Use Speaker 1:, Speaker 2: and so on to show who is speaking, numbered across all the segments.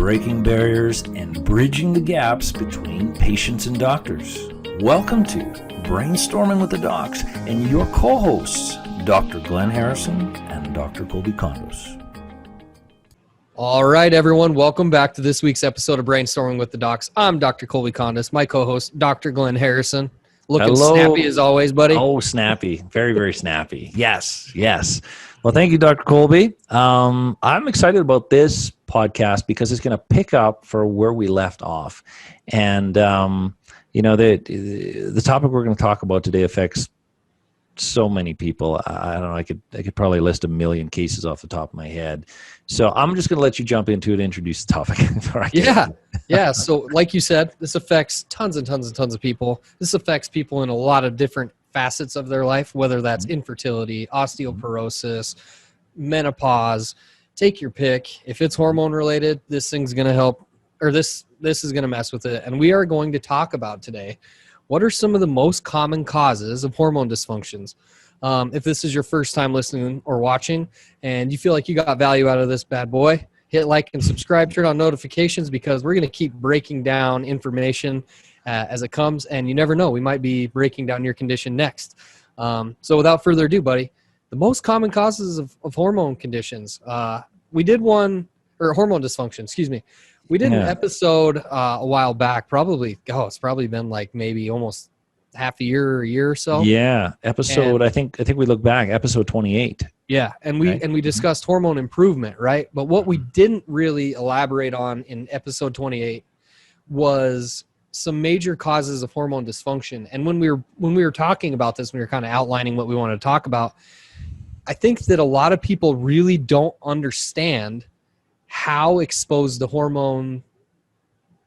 Speaker 1: breaking barriers and bridging the gaps between patients and doctors. Welcome to Brainstorming with the Docs and your co-hosts, Dr. Glenn Harrison and Dr. Kolby Condos.
Speaker 2: All right, everyone. Welcome back to this week's episode of Brainstorming with the Docs. I'm Dr. Kolby Condos, my co-host, Dr. Glenn Harrison. Looking snappy as always, buddy.
Speaker 1: Oh, snappy. Very, very snappy. Yes. Well, thank you, Dr. Kolby. I'm excited about this podcast because it's going to pick up for where we left off. And, the topic we're going to talk about today affects so many people. I don't know. I could probably list a million cases off the top of my head. So I'm just going to let you jump into it and introduce the topic.
Speaker 2: Yeah. So like you said, this affects tons and tons and tons of people. This affects people in a lot of different facets of their life, whether that's infertility, osteoporosis, menopause, take your pick. If it's hormone related, this thing's going to help, or this is going to mess with it. And we are going to talk about today, what are some of the most common causes of hormone dysfunctions? If this is your first time listening or watching and you feel like you got value out of this bad boy, hit like and subscribe, turn on notifications, because we're going to keep breaking down information as it comes. And you never know, we might be breaking down your condition next. So without further ado, buddy, the most common causes of hormone conditions. We did one, or hormone dysfunction, excuse me. We did an episode a while back, it's probably been like maybe almost half a year or a year or so.
Speaker 1: Yeah. Episode, I think we look back, episode 28.
Speaker 2: Yeah. And we discussed hormone improvement, right? But what we didn't really elaborate on in episode 28 was some major causes of hormone dysfunction. And when we were talking about this, we were kind of outlining what we wanted to talk about. I think that a lot of people really don't understand how exposed the hormone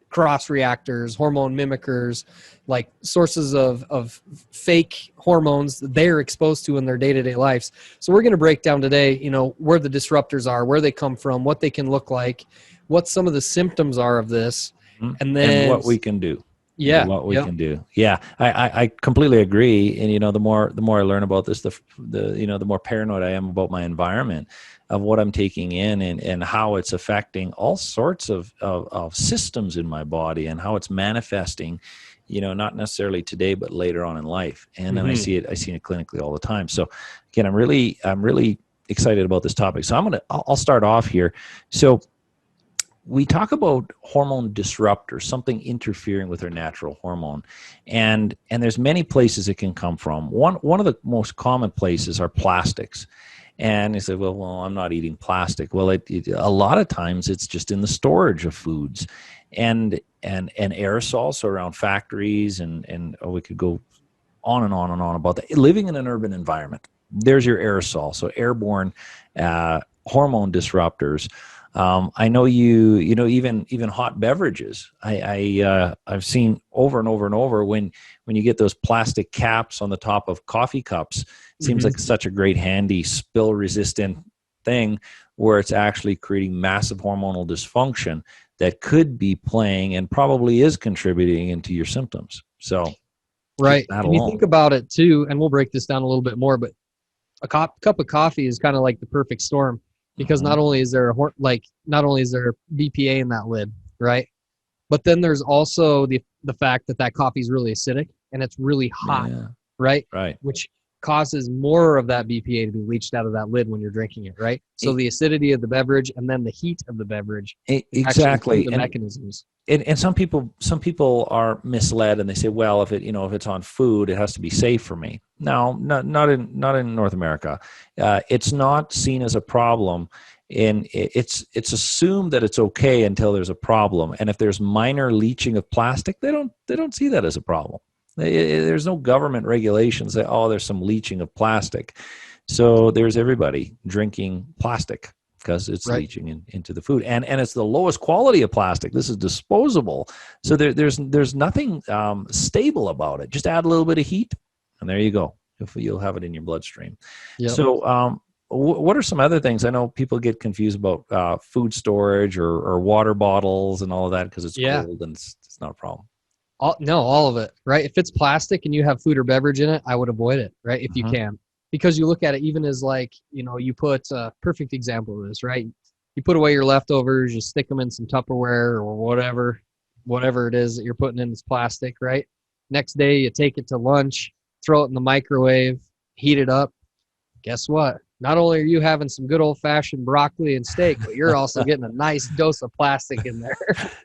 Speaker 2: cross-reactors, hormone mimickers, like sources of fake hormones that they're exposed to in their day-to-day lives. So we're going to break down today, where the disruptors are, where they come from, what they can look like, what some of the symptoms are of this, and
Speaker 1: what we can do.
Speaker 2: Yeah.
Speaker 1: What we can do. Yeah. I completely agree. And, the more I learn about this, the more paranoid I am about my environment, of what I'm taking in and how it's affecting all sorts of systems in my body and how it's manifesting, not necessarily today, but later on in life. And then I see it clinically all the time. So again, I'm really excited about this topic. So I'll start off here. So we talk about hormone disruptors, something interfering with our natural hormone. And there's many places it can come from. One of the most common places are plastics. And you say, well, I'm not eating plastic. Well, a lot of times it's just in the storage of foods and aerosols, so around factories, and we could go on and on and on about that. Living in an urban environment, there's your aerosol, so airborne hormone disruptors. I know even hot beverages. I've seen over and over and over when you get those plastic caps on the top of coffee cups. It seems like such a great handy spill resistant thing where it's actually creating massive hormonal dysfunction that could be playing and probably is contributing into your symptoms. So
Speaker 2: right. And you think about it too, and we'll break this down a little bit more, but a cup of coffee is kind of like the perfect storm. Because not only is there BPA in that lid, right? But then there's also the fact that coffee is really acidic and it's really hot, right?
Speaker 1: Right.
Speaker 2: Which causes more of that BPA to be leached out of that lid when you're drinking it, right? So the acidity of the beverage and then the heat of the beverage.
Speaker 1: Exactly.
Speaker 2: The mechanisms.
Speaker 1: And some people are misled and they say, well, if it's on food, it has to be safe for me. No, not in North America. It's not seen as a problem. And it's assumed that it's okay until there's a problem. And if there's minor leaching of plastic, they don't see that as a problem. There's no government regulations that, there's some leaching of plastic. So there's everybody drinking plastic because it's leaching into the food. And it's the lowest quality of plastic. This is disposable. So there's nothing stable about it. Just add a little bit of heat and there you go. You'll have it in your bloodstream. Yep. So what are some other things? I know people get confused about food storage or water bottles and all of that because it's cold and it's not a problem.
Speaker 2: All of it, right? If it's plastic and you have food or beverage in it, I would avoid it, right? If you can. Because you look at it even as like, you put a perfect example of this, right? You put away your leftovers, you stick them in some Tupperware or whatever it is that you're putting in this plastic, right? Next day, you take it to lunch, throw it in the microwave, heat it up. Guess what? Not only are you having some good old-fashioned broccoli and steak, but you're also getting a nice dose of plastic in there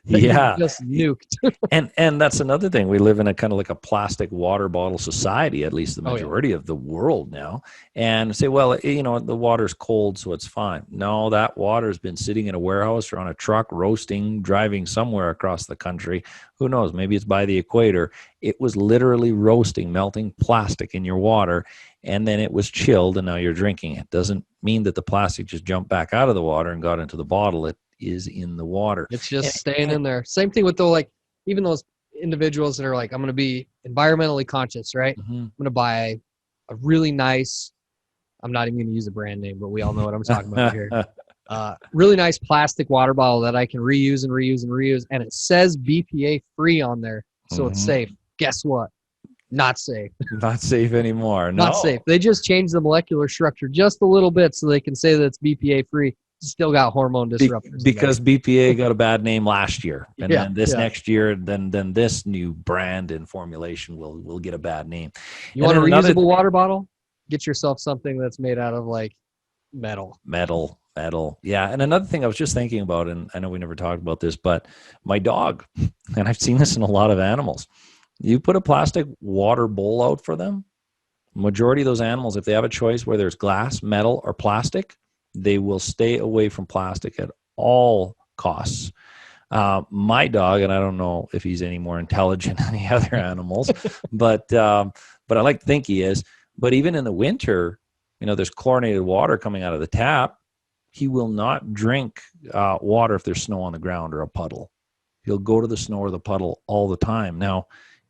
Speaker 2: that
Speaker 1: Yeah.
Speaker 2: you just nuked.
Speaker 1: And that's another thing. We live in a kind of like a plastic water bottle society, at least the majority of the world now. And say, well, you know, the water's cold, so it's fine. No, that water's been sitting in a warehouse or on a truck, roasting, driving somewhere across the country. Who knows? Maybe it's by the equator. It was literally roasting, melting plastic in your water, and then it was chilled, and now you're drinking it. Doesn't mean that the plastic just jumped back out of the water and got into the bottle. It is in the water.
Speaker 2: It's just staying in there. Same thing with even those individuals that are like, I'm going to be environmentally conscious, right?
Speaker 1: Mm-hmm.
Speaker 2: I'm going to buy a really nice, I'm not even going to use a brand name, but we all know what I'm talking about here. Really nice plastic water bottle that I can reuse and reuse and reuse. And it says BPA free on there. So it's safe. Guess what? Not safe.
Speaker 1: Not safe anymore. No.
Speaker 2: Not safe. They just changed the molecular structure just a little bit so they can say that it's BPA free. Still got hormone disruptors.
Speaker 1: Because BPA got a bad name last year. And then this next year, then this new brand and formulation will get a bad name.
Speaker 2: You want a reusable water bottle? Get yourself something that's made out of like metal.
Speaker 1: Metal. Yeah. And another thing I was just thinking about, and I know we never talked about this, but my dog, and I've seen this in a lot of animals. You put a plastic water bowl out for them, majority of those animals, if they have a choice where there's glass, metal, or plastic, they will stay away from plastic at all costs. My dog, and I don't know if he's any more intelligent than the other animals, but I like to think he is. But even in the winter, you know, there's chlorinated water coming out of the tap. He will not drink water if there's snow on the ground or a puddle. He'll go to the snow or the puddle all the time. Now,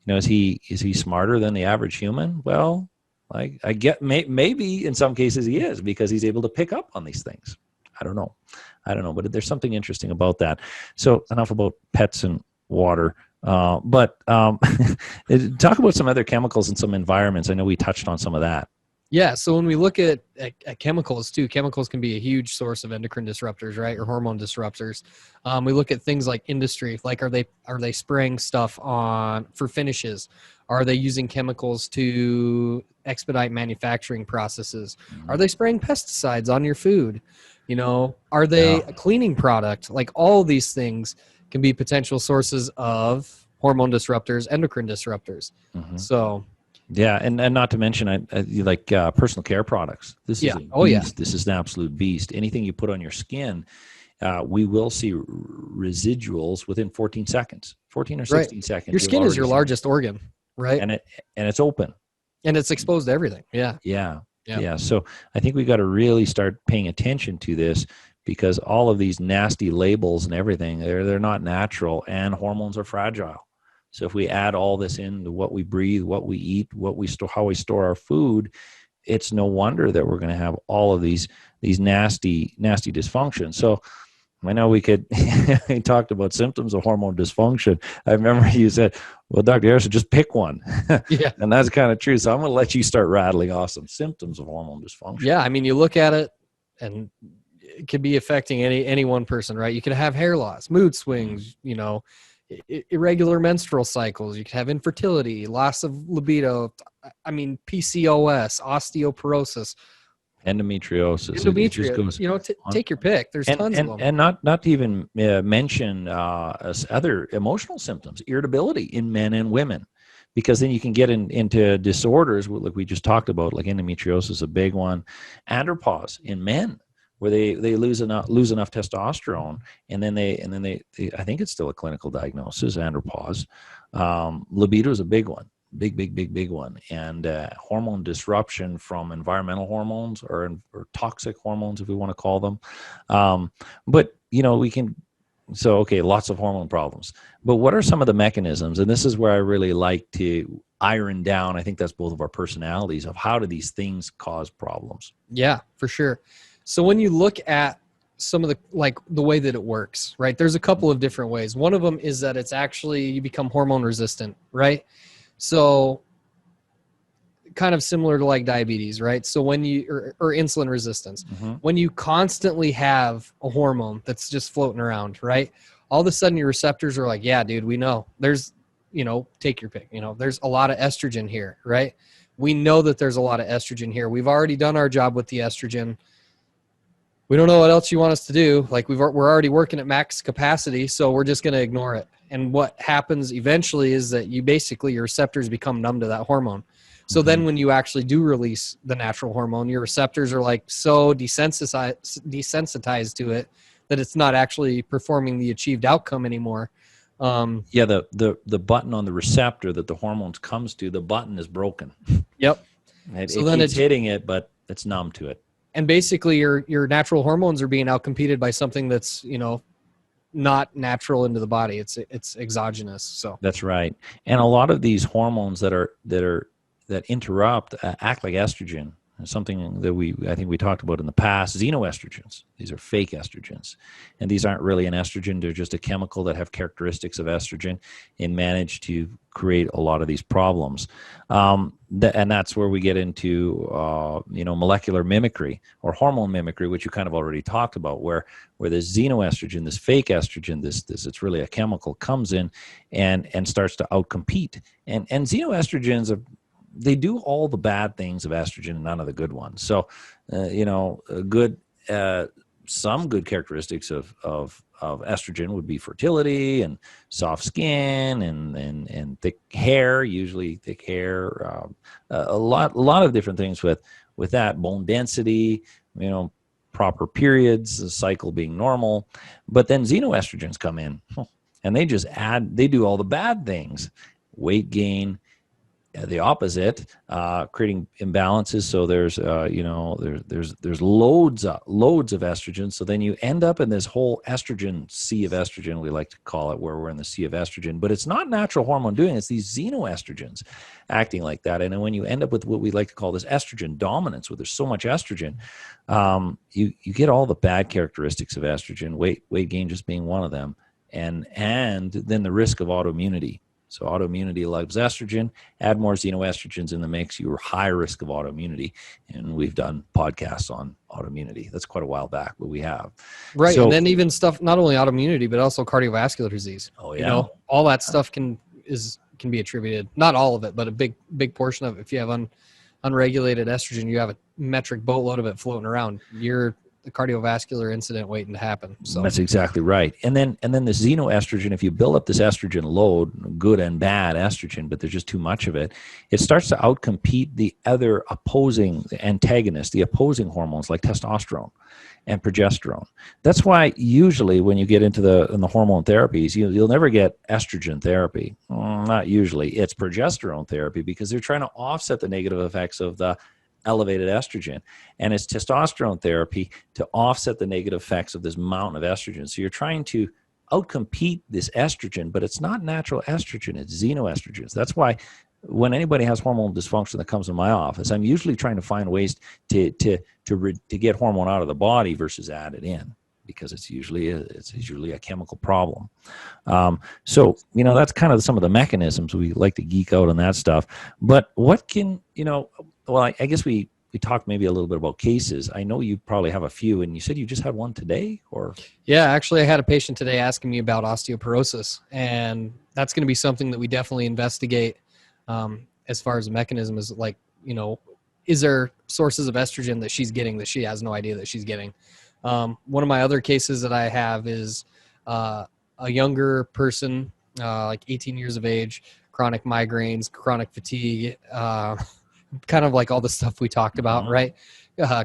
Speaker 1: you know, is he smarter than the average human? Well, I get maybe in some cases he is, because he's able to pick up on these things. I don't know, but there's something interesting about that. So enough about pets and water. But talk about some other chemicals and some environments. I know we touched on some of that.
Speaker 2: Yeah, so when we look at chemicals too, chemicals can be a huge source of endocrine disruptors, right, or hormone disruptors. We look at things like industry, like are they spraying stuff for finishes? Are they using chemicals to expedite manufacturing processes? Mm-hmm. Are they spraying pesticides on your food? You know, are they a cleaning product? Like all these things can be potential sources of hormone disruptors, endocrine disruptors. Mm-hmm. So.
Speaker 1: Yeah, and not to mention, like personal care products. This is a beast. This is an absolute beast. Anything you put on your skin, we will see residuals within 14 seconds, 14 or 16 seconds.
Speaker 2: Your skin is your largest organ, right?
Speaker 1: And it's open.
Speaker 2: And it's exposed to everything. Yeah.
Speaker 1: So I think we got to really start paying attention to this, because all of these nasty labels and everything, they're not natural, and hormones are fragile. So if we add all this into what we breathe, what we eat, what we store, how we store our food, it's no wonder that we're going to have all of these nasty dysfunctions. So I know we talked about symptoms of hormone dysfunction. I remember you said, well, Dr. Harrison, just pick one. Yeah. And that's kind of true. So I'm going to let you start rattling off some symptoms of hormone dysfunction.
Speaker 2: Yeah. I mean, you look at it and it could be affecting any one person, right? You could have hair loss, mood swings, you know, irregular menstrual cycles. You could have infertility, loss of libido. I mean, PCOS, osteoporosis,
Speaker 1: endometriosis.
Speaker 2: It just goes, you know, take your pick. There's tons of them.
Speaker 1: And not to even mention other emotional symptoms, irritability in men and women, because then you can get into disorders like we just talked about, like endometriosis, a big one, andropause in men, where they lose enough testosterone, and then they I think it's still a clinical diagnosis, andropause. Libido is a big one, big one, and hormone disruption from environmental hormones or toxic hormones, if we want to call them. But you know, lots of hormone problems. But what are some of the mechanisms? And this is where I really like to iron down. I think that's both of our personalities, of how do these things cause problems? Yeah,
Speaker 2: for sure. So when you look at some of the way that it works, right? There's a couple of different ways. One of them is that it's actually, you become hormone resistant, right? So kind of similar to like diabetes, right? So when you, or insulin resistance, when you constantly have a hormone that's just floating around, right? All of a sudden your receptors are like, yeah, dude, we know there's, take your pick, there's a lot of estrogen here, right? We know that there's a lot of estrogen here. We've already done our job with the estrogen. We don't know what else you want us to do. Like we're already working at max capacity, so we're just going to ignore it. And what happens eventually is that your receptors become numb to that hormone. So then when you actually do release the natural hormone, your receptors are like so desensitized to it that it's not actually performing the achieved outcome anymore.
Speaker 1: The button on the receptor that the hormones comes to, the button is broken.
Speaker 2: Yep.
Speaker 1: It keeps hitting it, but it's numb to it.
Speaker 2: And basically your natural hormones are being outcompeted by something that's, not natural into the body. It's exogenous. So
Speaker 1: that's right. And a lot of these hormones that interrupt act like estrogen. Something that I think we talked about in the past, xenoestrogens. These are fake estrogens. And these aren't really an estrogen. They're just a chemical that have characteristics of estrogen and manage to create a lot of these problems. And that's where we get into, molecular mimicry or hormone mimicry, which you kind of already talked about, where this xenoestrogen, this fake estrogen, this it's really a chemical, comes in and starts to outcompete. And xenoestrogens they do all the bad things of estrogen and none of the good ones. So, some good characteristics of estrogen would be fertility and soft skin and thick hair, usually thick hair, a lot of different things with that, bone density, proper periods, the cycle being normal. But then xenoestrogens come in and they do all the bad things, weight gain, the opposite, creating imbalances. So there's loads of estrogen. So then you end up in this whole estrogen sea of estrogen, we like to call it, where we're in the sea of estrogen. But it's not natural hormone doing it. It's these xenoestrogens acting like that. And then when you end up with what we like to call this estrogen dominance, where there's so much estrogen, you get all the bad characteristics of estrogen, weight gain just being one of them, and then the risk of autoimmunity. So autoimmunity loves estrogen. Add more xenoestrogens in the mix, you're high risk of autoimmunity. And we've done podcasts on autoimmunity. That's quite a while back, but we have.
Speaker 2: Right. So, and then even stuff, not only autoimmunity, but also cardiovascular disease.
Speaker 1: Oh, yeah.
Speaker 2: All that stuff can be attributed, not all of it, but a big portion of it. If you have unregulated estrogen, you have a metric boatload of it floating around. You're the cardiovascular incident waiting to happen. So
Speaker 1: that's exactly right. And then the xenoestrogen, if you build up this estrogen load, good and bad estrogen, but there's just too much of it, it starts to outcompete the other opposing antagonist, the opposing hormones like testosterone and progesterone. That's why usually when you get into the hormone therapies, you'll never get estrogen therapy. Not usually. It's progesterone therapy because they're trying to offset the negative effects of the elevated estrogen, and it's testosterone therapy to offset the negative effects of this mountain of estrogen. So you're trying to outcompete this estrogen, but it's not natural estrogen, it's xenoestrogens. That's why when anybody has hormone dysfunction that comes in my office, I'm usually trying to find ways to get hormone out of the body versus add it in, because it's usually a chemical problem. So that's kind of some of the mechanisms. We like to geek out on that stuff. But what can well, I guess we talked maybe a little bit about cases. I know you probably have a few, and you said you just had one today, or?
Speaker 2: Yeah, actually, I had a patient today asking me about osteoporosis, and that's going to be something that we definitely investigate as far as the mechanism is, like, is there sources of estrogen that she's getting that she has no idea that she's getting? One of my other cases that I have is a younger person, like 18 years of age, chronic migraines, chronic fatigue, kind of like all the stuff we talked about, right?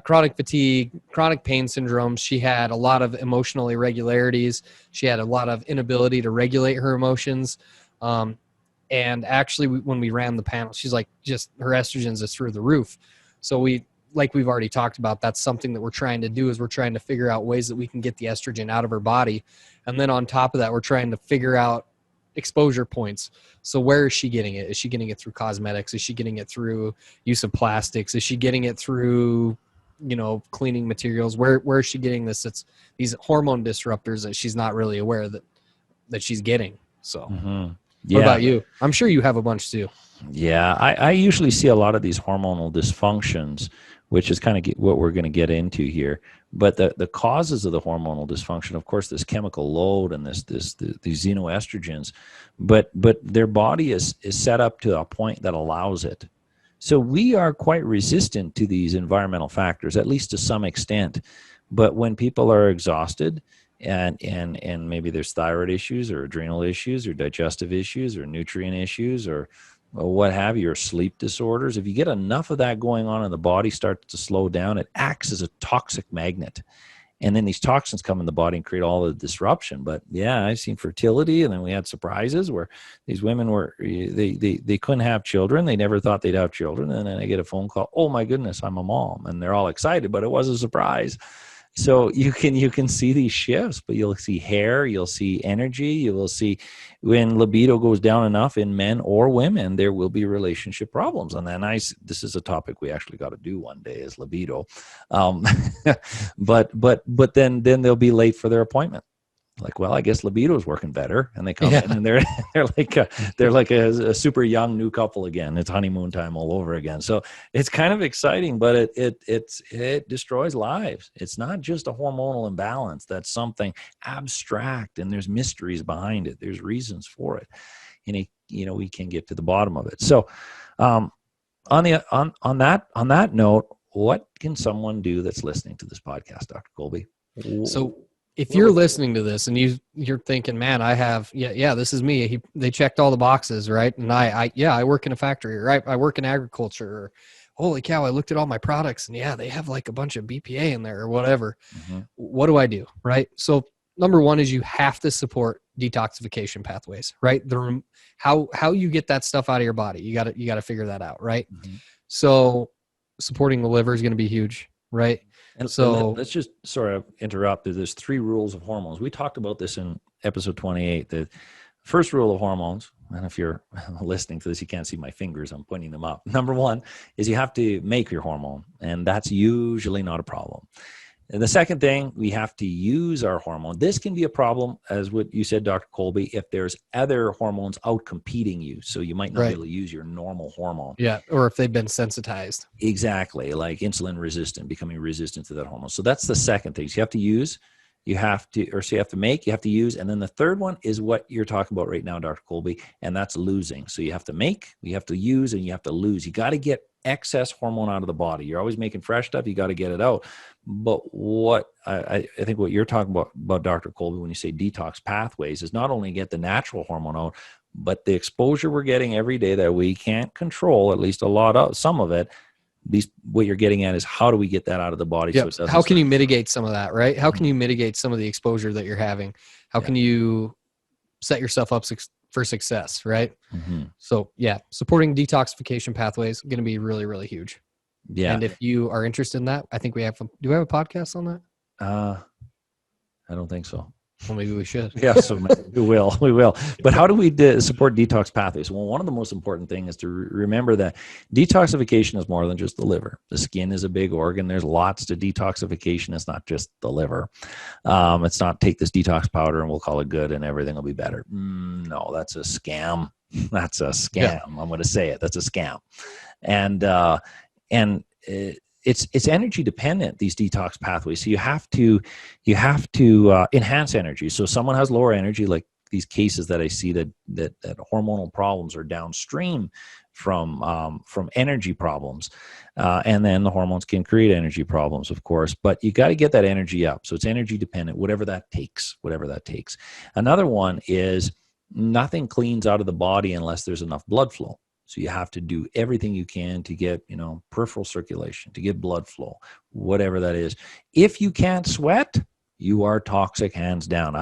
Speaker 2: Chronic fatigue, chronic pain syndrome. She had a lot of emotional irregularities. She had a lot of inability to regulate her emotions. And actually, when we ran the panel, she's like, just her estrogens is through the roof. So like we've already talked about, that's something that we're trying to do, is we're trying to figure out ways that we can get the estrogen out of her body. And then on top of that, we're trying to figure out exposure points. So where is she getting it? Is she getting it through cosmetics? Is she getting it through use of plastics? Is she getting it through, cleaning materials? Where is she getting this? It's these hormone disruptors that she's not really aware that she's getting. So. What
Speaker 1: Yeah.
Speaker 2: about you? I'm sure you have a bunch too.
Speaker 1: Yeah, I usually see a lot of these hormonal dysfunctions, which is kind of what we're going to get into here. But the causes of the hormonal dysfunction, of course, this chemical load and these xenoestrogens, but their body is set up to a point that allows it. So we are quite resistant to these environmental factors, at least to some extent. But when people are exhausted, and maybe there's thyroid issues or adrenal issues or digestive issues or nutrient issues or what have you, or sleep disorders, if you get enough of that going on and the body starts to slow down, it acts as a toxic magnet. And then these toxins come in the body and create all the disruption. But yeah, I've seen fertility, and then we had surprises where these women they couldn't have children. They never thought they'd have children. And then I get a phone call, oh my goodness, I'm a mom. And they're all excited, but it was a surprise. So you can see these shifts, but you'll see hair, you'll see energy, you will see when libido goes down enough in men or women, there will be relationship problems. And then this is a topic we actually got to do one day, is libido. But then they'll be late for their appointment. Like, well, I guess libido is working better, and they come in and they're like a super young new couple again. It's honeymoon time all over again. So it's kind of exciting, but it destroys lives. It's not just a hormonal imbalance. That's something abstract, and there's mysteries behind it. There's reasons for it, and we can get to the bottom of it. So, on that note, what can someone do that's listening to this podcast, Dr. Kolby?
Speaker 2: So if you're listening to this and you're thinking, man, I have, this is me. They checked all the boxes, right? And I work in a factory, right? I work in agriculture. Or, holy cow, I looked at all my products and they have like a bunch of BPA in there or whatever. Mm-hmm. What do I do, right? So number one is you have to support detoxification pathways, right? How you get that stuff out of your body. You got to figure that out, right? Mm-hmm. So supporting the liver is going to be huge, right?
Speaker 1: And so let's just sort of interrupt. There's 3 rules of hormones. We talked about this in episode 28. The first rule of hormones, and if you're listening to this, you can't see my fingers, I'm pointing them up. Number 1 is you have to make your hormone, and that's usually not a problem. And the second thing, we have to use our hormone. This can be a problem, as what you said, Dr. Kolby, if there's other hormones out competing you. So you might not be able to use your normal hormone.
Speaker 2: Yeah, or if they've been sensitized.
Speaker 1: Exactly, like insulin resistant, becoming resistant to that hormone. So that's the second thing. So you have to use, you have to make, you have to use. And then the third one is what you're talking about right now, Dr. Kolby, and that's losing. So you have to make, you have to use, and you have to lose. You got to get excess hormone out of the body. You're always making fresh stuff. You got to get it out. But what I think what you're talking about, Dr. Kolby, when you say detox pathways, is not only get the natural hormone out, but the exposure we're getting every day that we can't control, at least some of it. What you're getting at is how do we get that out of the body?
Speaker 2: Yep. So how can you mitigate some of that, right? How can you mitigate some of the exposure that you're having? How can you set yourself up for success, right? Mm-hmm. So supporting detoxification pathways is going to be really, really huge. Yeah. And if you are interested in that, I think do we have a podcast on that?
Speaker 1: I don't think so.
Speaker 2: Well, maybe we should.
Speaker 1: Yeah, so we will. But how do we support detox pathways? Well, one of the most important things is to remember that detoxification is more than just the liver. The skin is a big organ. There's lots to detoxification. It's not just the liver. It's not take this detox powder and we'll call it good and everything will be better. No, that's a scam. That's a scam. Yeah. I'm going to say it. That's a scam. And it's energy dependent, these detox pathways. So you have to enhance energy. So someone has lower energy, like these cases that I see that hormonal problems are downstream from energy problems, and then the hormones can create energy problems, of course. But you got to get that energy up. So it's energy dependent, whatever that takes. Another one is nothing cleans out of the body unless there's enough blood flow. So you have to do everything you can to get, peripheral circulation, to get blood flow, whatever that is. If you can't sweat, you are toxic, hands down.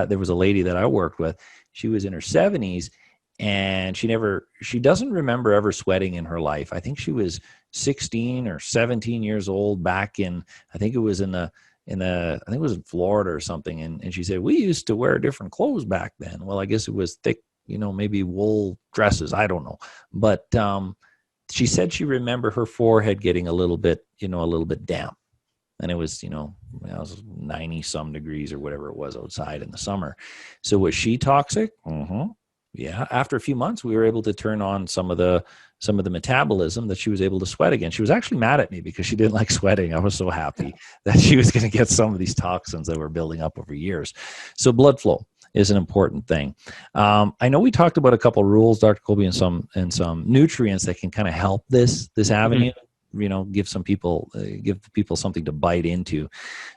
Speaker 1: There was a lady that I worked with. She was in her 70s, and she doesn't remember ever sweating in her life. I think she was 16 or 17 years old back in, I think it was I think it was in Florida or something. And she said, we used to wear different clothes back then. Well, I guess it was thick, maybe wool dresses. I don't know. But she said she remembered her forehead getting a little bit damp. And it was, it was 90 some degrees or whatever it was outside in the summer. So was she toxic? Mm-hmm. Yeah. After a few months, we were able to turn on some of the metabolism that she was able to sweat again. She was actually mad at me because she didn't like sweating. I was so happy that she was going to get some of these toxins that were building up over years. So blood flow is an important thing. I know we talked about a couple of rules, Dr. Kolby, and some nutrients that can kind of help this avenue. Give people something to bite into.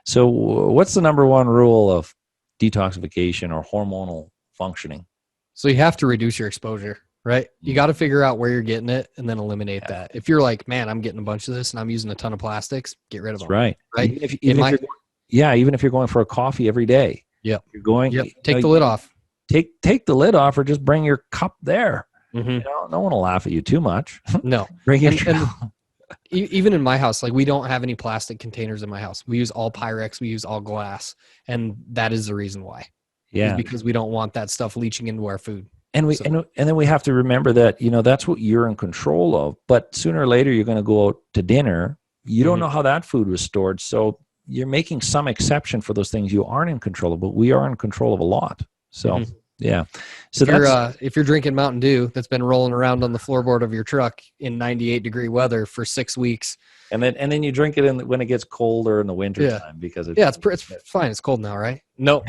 Speaker 1: So what's the number one rule of detoxification or hormonal functioning?
Speaker 2: So you have to reduce your exposure, right? You got to figure out where you're getting it and then eliminate that. If you're like, man, I'm getting a bunch of this and I'm using a ton of plastics, get rid of them.
Speaker 1: Right.
Speaker 2: Right.
Speaker 1: Even if you're going for a coffee every day.
Speaker 2: Yep.
Speaker 1: You're going.
Speaker 2: Yep. Take the lid off.
Speaker 1: Take the lid off, or just bring your cup there. No one will laugh at you too much.
Speaker 2: No.
Speaker 1: Bring your
Speaker 2: even in my house, like we don't have any plastic containers in my house. We use all Pyrex. We use all glass. And that is the reason why.
Speaker 1: Yeah.
Speaker 2: Because we don't want that stuff leaching into our food.
Speaker 1: And then we have to remember that, that's what you're in control of. But sooner or later, you're going to go out to dinner. You don't know how that food was stored. So you're making some exception for those things you aren't in control of, but we are in control of a lot. So, yeah. So
Speaker 2: if you're drinking Mountain Dew that's been rolling around on the floorboard of your truck in 98-degree weather for 6 weeks.
Speaker 1: And then you drink it when it gets colder in the winter time because
Speaker 2: it's fine. It's cold now, right? No.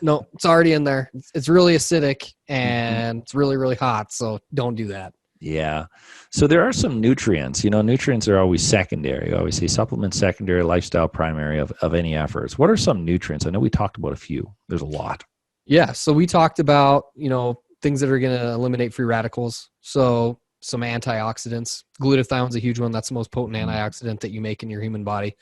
Speaker 2: No, it's already in there. It's really acidic and it's really, really hot. So don't do that.
Speaker 1: Yeah. So there are some nutrients. Nutrients are always secondary. I always say supplement secondary, lifestyle primary of any efforts. What are some nutrients? I know we talked about a few. There's a lot.
Speaker 2: Yeah. So we talked about, things that are going to eliminate free radicals. So some antioxidants. Glutathione's a huge one. That's the most potent antioxidant that you make in your human body.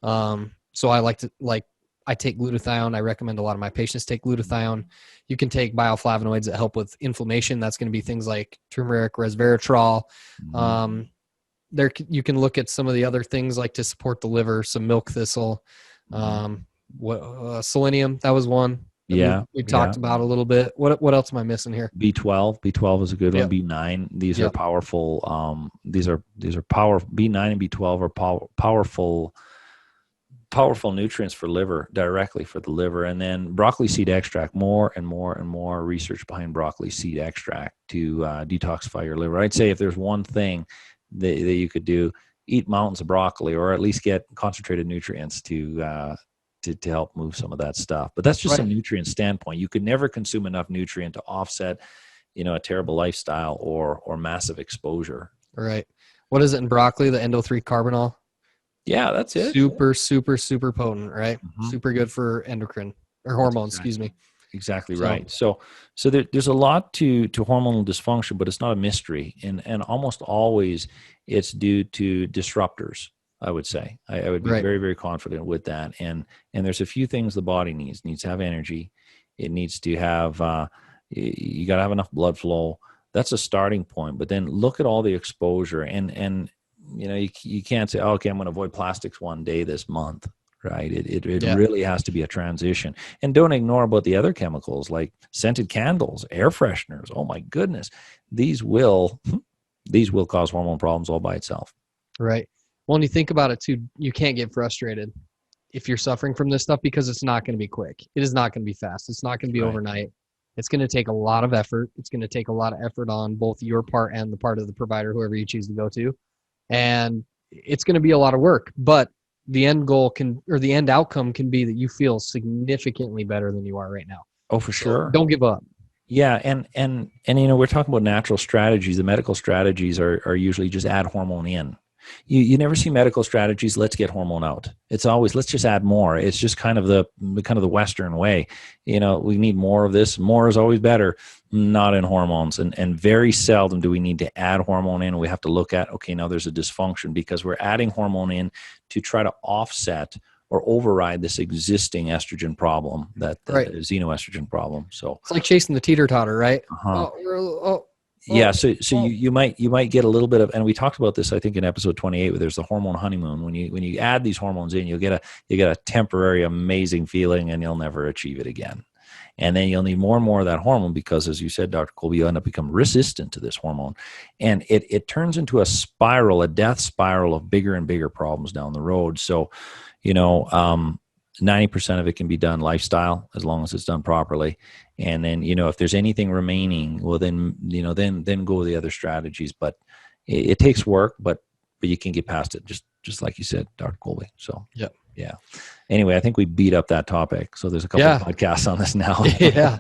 Speaker 2: So I take glutathione. I recommend a lot of my patients take glutathione. You can take bioflavonoids that help with inflammation. That's going to be things like turmeric, resveratrol. You can look at some of the other things like to support the liver, some milk thistle, selenium. That was one. We talked about a little bit. What else am I missing here?
Speaker 1: B12. B12 is a good one. B9. These are powerful. These are B9 and B12 are powerful nutrients for liver, directly for the liver. And then broccoli seed extract, more and more and more research behind broccoli seed extract to detoxify your liver. I'd say if there's one thing that you could do, eat mountains of broccoli, or at least get concentrated nutrients to help move some of that stuff. But that's just a nutrient standpoint. You could never consume enough nutrient to offset, a terrible lifestyle or massive exposure.
Speaker 2: Right. What is it in broccoli? The endo-3 carbinol? Yeah,
Speaker 1: that's it.
Speaker 2: Super, super, super potent, right? Super good for endocrine or hormones, excuse me.
Speaker 1: Exactly right. So there's a lot to hormonal dysfunction, but it's not a mystery. And almost always it's due to disruptors, I would say. I would be very, very confident with that. And there's a few things the body needs. It needs to have energy. It needs to have, you got to have enough blood flow. That's a starting point. But then look at all the exposure and you can't say, okay, I'm going to avoid plastics one day this month, right? It really has to be a transition. And don't ignore about the other chemicals like scented candles, air fresheners. Oh my goodness. These will cause hormone problems all by itself.
Speaker 2: Right. Well, when you think about it too, you can't get frustrated if you're suffering from this stuff because it's not going to be quick. It is not going to be fast. It's not going to be overnight. It's going to take a lot of effort. It's going to take a lot of effort on both your part and the part of the provider, whoever you choose to go to. And it's going to be a lot of work, but the end goal the end outcome can be that you feel significantly better than you are right now.
Speaker 1: Oh, for sure.
Speaker 2: So don't give up.
Speaker 1: Yeah. And we're talking about natural strategies. The medical strategies are usually just add hormone in. You never see medical strategies, let's get hormone out. It's always, let's just add more. It's just kind of the Western way. We need more of this. More is always better, not in hormones. And very seldom do we need to add hormone in. We have to look at, okay, now there's a dysfunction because we're adding hormone in to try to offset or override this existing estrogen problem, that xenoestrogen problem. So
Speaker 2: it's like chasing the teeter-totter, right?
Speaker 1: Yeah, so you might get a little bit of, and we talked about this I think in episode 28 where there's the hormone honeymoon. When you add these hormones in, you get a temporary amazing feeling, and you'll never achieve it again. And then you'll need more and more of that hormone because, as you said, Dr. Kolby, you end up becoming resistant to this hormone, and it turns into a spiral, a death spiral of bigger and bigger problems down the road. So, 90% of it can be done lifestyle as long as it's done properly. And then, if there's anything remaining, well, then, then go with the other strategies. But it takes work, but you can get past it, just like you said, Dr. Kolby. So, yeah. Anyway, I think we beat up that topic. So there's a couple of podcasts on this now.
Speaker 2: Yeah.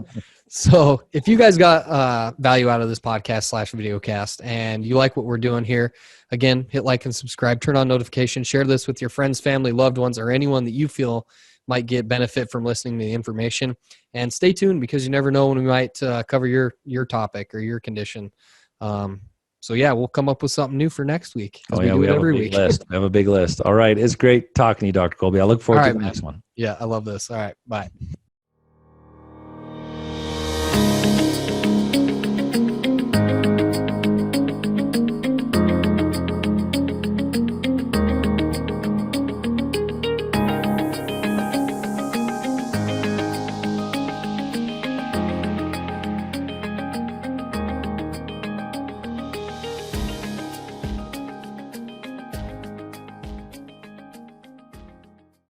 Speaker 2: So if you guys got value out of this podcast / videocast and you like what we're doing here, again, hit like and subscribe, turn on notifications, share this with your friends, family, loved ones, or anyone that you feel might get benefit from listening to the information. And stay tuned, because you never know when we might cover your topic or your condition. So yeah, we'll come up with something new for next week.
Speaker 1: We have every week. List. We have a big list. All right. It's great talking to you, Dr. Kolby. I look forward to the next one.
Speaker 2: Yeah, I love this. All right. Bye.